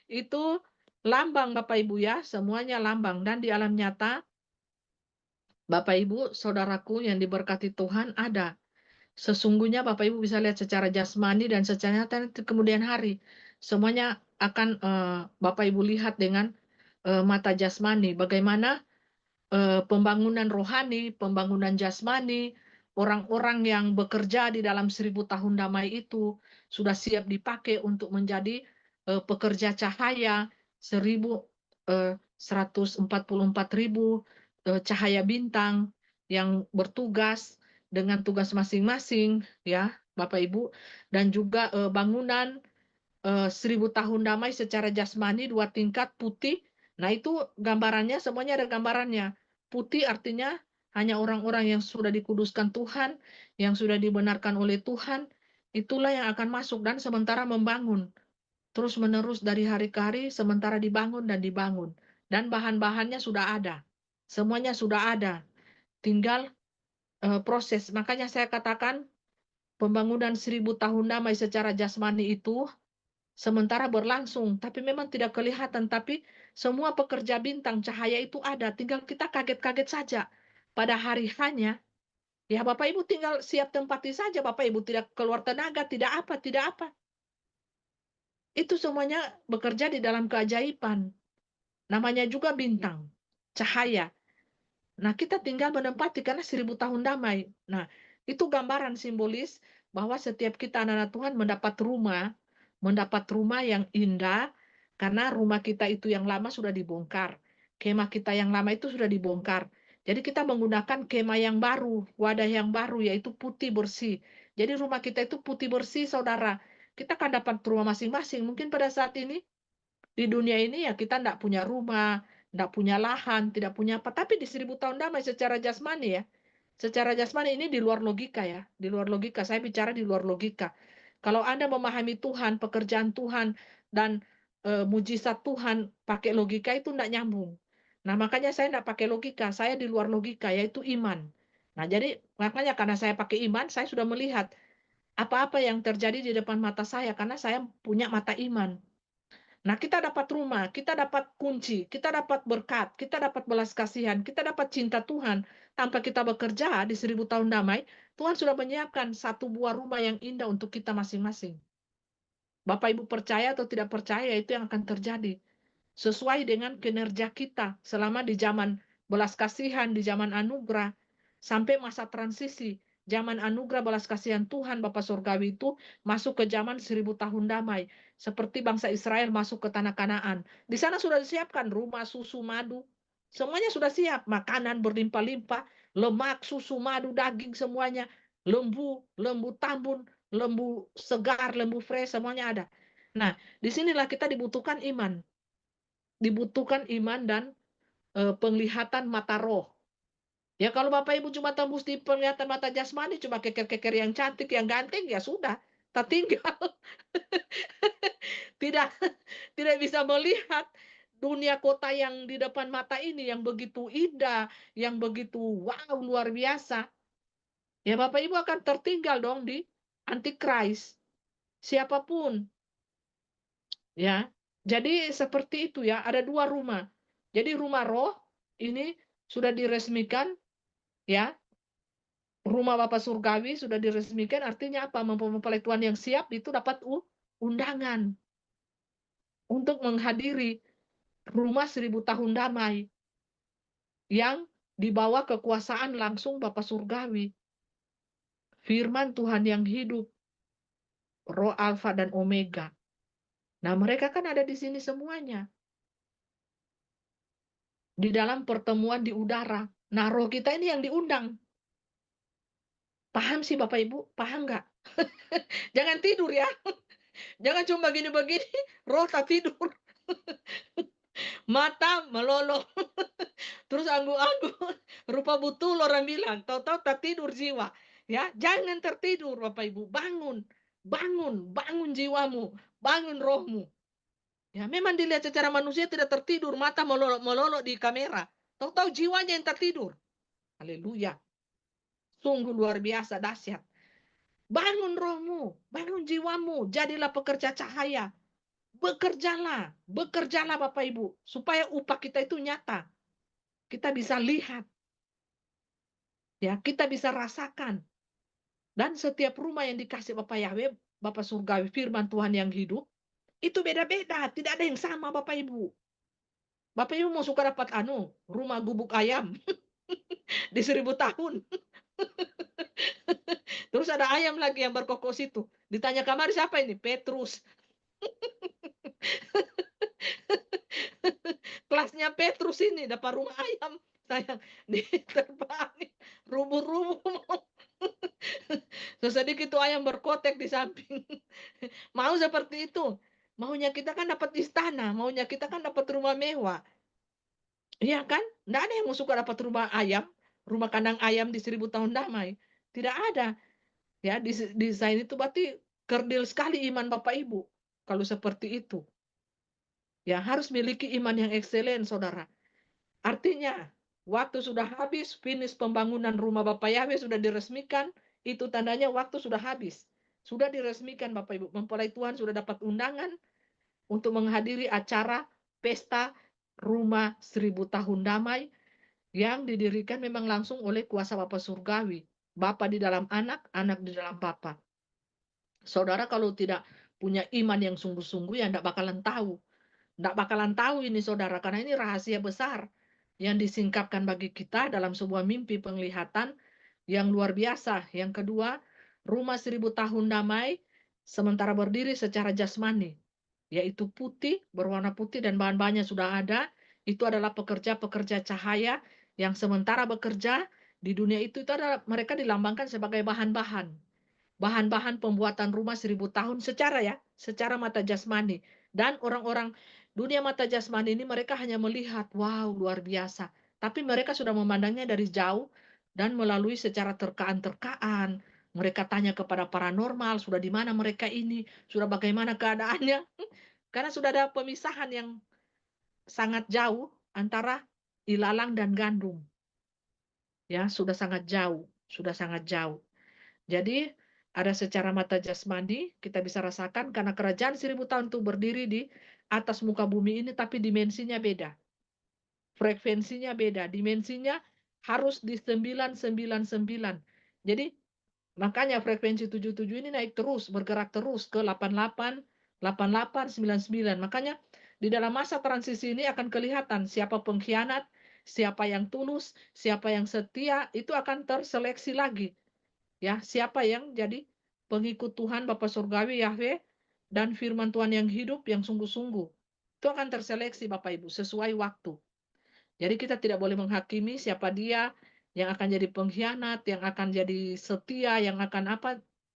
Itu lambang Bapak Ibu ya, semuanya lambang. Dan di alam nyata, Bapak Ibu, saudaraku yang diberkati Tuhan ada. Sesungguhnya Bapak Ibu bisa lihat secara jasmani dan secara nyata di kemudian hari. Semuanya akan Bapak Ibu lihat dengan mata jasmani. Bagaimana pembangunan rohani, pembangunan jasmani, orang-orang yang bekerja di dalam 1000 tahun damai itu sudah siap dipakai untuk menjadi pekerja cahaya 144.000 cahaya bintang yang bertugas dengan tugas masing-masing, ya Bapak Ibu, dan juga bangunan 1000 tahun damai secara jasmani 2 tingkat putih. Nah, itu gambarannya, semuanya ada gambarannya. Putih artinya hanya orang-orang yang sudah dikuduskan Tuhan, yang sudah dibenarkan oleh Tuhan, itulah yang akan masuk dan sementara membangun. Terus-menerus dari hari ke hari, sementara dibangun dan dibangun. Dan bahan-bahannya sudah ada. Semuanya sudah ada. Tinggal proses. Makanya saya katakan pembangunan 1000 tahun damai secara jasmani itu sementara berlangsung, tapi memang tidak kelihatan. Tapi semua pekerja bintang cahaya itu ada, tinggal kita kaget-kaget saja. Pada hari hanya, ya Bapak Ibu tinggal siap tempati saja, Bapak Ibu tidak keluar tenaga, tidak apa, tidak apa. Itu semuanya bekerja di dalam keajaiban. Namanya juga bintang, cahaya. Nah, kita tinggal menempati karena 1000 tahun damai. Nah, itu gambaran simbolis bahwa setiap kita anak-anak Tuhan mendapat rumah yang indah, karena rumah kita itu yang lama sudah dibongkar. Kemah kita yang lama itu sudah dibongkar. Jadi kita menggunakan kemah yang baru, wadah yang baru, yaitu putih bersih. Jadi rumah kita itu putih bersih, saudara. Kita akan dapat rumah masing-masing. Mungkin pada saat ini di dunia ini ya kita tidak punya rumah, tidak punya lahan, tidak punya apa. Tapi di 1000 tahun damai secara jasmani ya. Secara jasmani ini di luar logika ya. Di luar logika. Saya bicara di luar logika. Kalau Anda memahami Tuhan, pekerjaan Tuhan, dan mujizat Tuhan pakai logika itu tidak nyambung. Nah makanya saya tidak pakai logika. Saya di luar logika, yaitu iman. Nah jadi makanya karena saya pakai iman, saya sudah melihat apa-apa yang terjadi di depan mata saya. Karena saya punya mata iman. Nah, kita dapat rumah, kita dapat kunci, kita dapat berkat, kita dapat belas kasihan, kita dapat cinta Tuhan. Tanpa kita bekerja di 1000 tahun damai, Tuhan sudah menyiapkan satu buah rumah yang indah untuk kita masing-masing. Bapak Ibu percaya atau tidak percaya, itu yang akan terjadi. Sesuai dengan kinerja kita selama di zaman belas kasihan, di zaman anugerah, sampai masa transisi. Zaman anugerah belas kasihan Tuhan Bapa Surgawi itu masuk ke zaman 1000 tahun damai. Seperti bangsa Israel masuk ke tanah Kanaan. Di sana sudah disiapkan rumah, susu, madu. Semuanya sudah siap. Makanan berlimpah-limpah. Lemak, susu, madu, daging semuanya. Lembu, lembu tambun, lembu segar, lembu fresh, semuanya ada. Nah, disinilah kita dibutuhkan iman. Dibutuhkan iman dan penglihatan mata roh. Ya kalau Bapak Ibu cuma tembus di penglihatan mata jasmani, cuma keker-keker yang cantik, yang ganteng, ya sudah, tak tinggal. Tidak tidak bisa melihat dunia kota yang di depan mata ini yang begitu indah, yang begitu wow luar biasa. Ya Bapak Ibu akan tertinggal dong di antikris. Siapapun, ya. Jadi seperti itu ya, ada dua rumah. Jadi rumah roh ini sudah diresmikan, ya. Rumah Bapak Surgawi sudah diresmikan, artinya apa? Mempelai Tuhan yang siap itu dapat undangan untuk menghadiri rumah 1000 tahun damai yang dibawa kekuasaan langsung Bapak Surgawi. Firman Tuhan yang hidup, Roh Alfa dan Omega. Nah, mereka kan ada di sini semuanya. Di dalam pertemuan di udara. Nah, roh kita ini yang diundang. Paham sih Bapak Ibu? Paham nggak? Jangan tidur ya. Jangan cuma begini-begini, roh tak tidur. Mata melolong. Terus anggu-anggu. Rupa betul orang bilang, tahu-tahu tak tidur jiwa. Ya, jangan tertidur Bapak Ibu, bangun. Bangun, bangun jiwamu, bangun rohmu. Ya, memang dilihat secara manusia tidak tertidur, mata melolok-melolok di kamera. Tahu-tahu jiwanya yang tertidur. Haleluya. Sungguh luar biasa dahsyat. Bangun rohmu, bangun jiwamu, jadilah pekerja cahaya. Bekerjalah, bekerjalah Bapak Ibu, supaya upah kita itu nyata. Kita bisa lihat, ya, kita bisa rasakan. Dan setiap rumah yang dikasih Bapak Yahweh, Bapak Surgawi, firman Tuhan yang hidup, itu beda-beda, tidak ada yang sama Bapak Ibu. Bapak Ibu mau suka dapat rumah gubuk ayam di 1000 tahun. Terus ada ayam lagi yang berkokok situ. Ditanya kamar siapa ini? Petrus. Kelasnya Petrus ini dapat rumah ayam. Sayang, diterbangin. Rubuh-rubuh. Sesedikit itu ayam berkotek di samping. Mau seperti itu. Maunya kita kan dapat istana. Maunya kita kan dapat rumah mewah. Iya kan? Nggak ada yang mau suka dapat rumah ayam. Rumah kandang ayam di 1000 tahun damai. Tidak ada. Ya, desain itu berarti kerdil sekali iman Bapak Ibu. Kalau seperti itu. Ya, harus miliki iman yang ekselen, saudara. Artinya, waktu sudah habis, finish pembangunan rumah Bapak Yahweh sudah diresmikan, itu tandanya waktu sudah habis. Sudah diresmikan Bapak Ibu. Mempelai Tuhan sudah dapat undangan untuk menghadiri acara pesta rumah 1000 tahun damai yang didirikan memang langsung oleh kuasa Bapa Surgawi. Bapa di dalam anak, anak di dalam Bapa. Saudara kalau tidak punya iman yang sungguh-sungguh ya enggak bakalan tahu. Enggak bakalan tahu ini saudara, karena ini rahasia besar yang disingkapkan bagi kita dalam sebuah mimpi penglihatan yang luar biasa. Yang kedua, rumah 1000 tahun damai sementara berdiri secara jasmani, yaitu putih, berwarna putih dan bahan-bahannya sudah ada. Itu adalah pekerja-pekerja cahaya yang sementara bekerja di dunia itu adalah mereka dilambangkan sebagai bahan-bahan. Bahan-bahan pembuatan rumah 1000 tahun secara mata jasmani. Dan orang-orang dunia mata jasmani ini mereka hanya melihat, wow luar biasa. Tapi mereka sudah memandangnya dari jauh dan melalui secara terkaan-terkaan. Mereka tanya kepada paranormal, sudah di mana mereka ini, sudah bagaimana keadaannya. Karena sudah ada pemisahan yang sangat jauh antara ilalang dan gandum. Ya, sudah sangat jauh, sudah sangat jauh. Jadi ada secara mata jasmani, kita bisa rasakan karena kerajaan 1000 tahun itu berdiri di atas muka bumi ini, tapi dimensinya beda. Frekuensinya beda, dimensinya harus di 999. Jadi makanya frekuensi 77 ini naik terus, bergerak terus ke 88, 88, 99. Makanya di dalam masa transisi ini akan kelihatan siapa pengkhianat, siapa yang tulus, siapa yang setia, itu akan terseleksi lagi. Ya, siapa yang jadi pengikut Tuhan Bapa Surgawi Yahweh dan firman Tuhan yang hidup yang sungguh-sungguh. Itu akan terseleksi Bapak Ibu sesuai waktu. Jadi kita tidak boleh menghakimi siapa dia yang akan jadi pengkhianat, yang akan jadi setia, yang akan apa,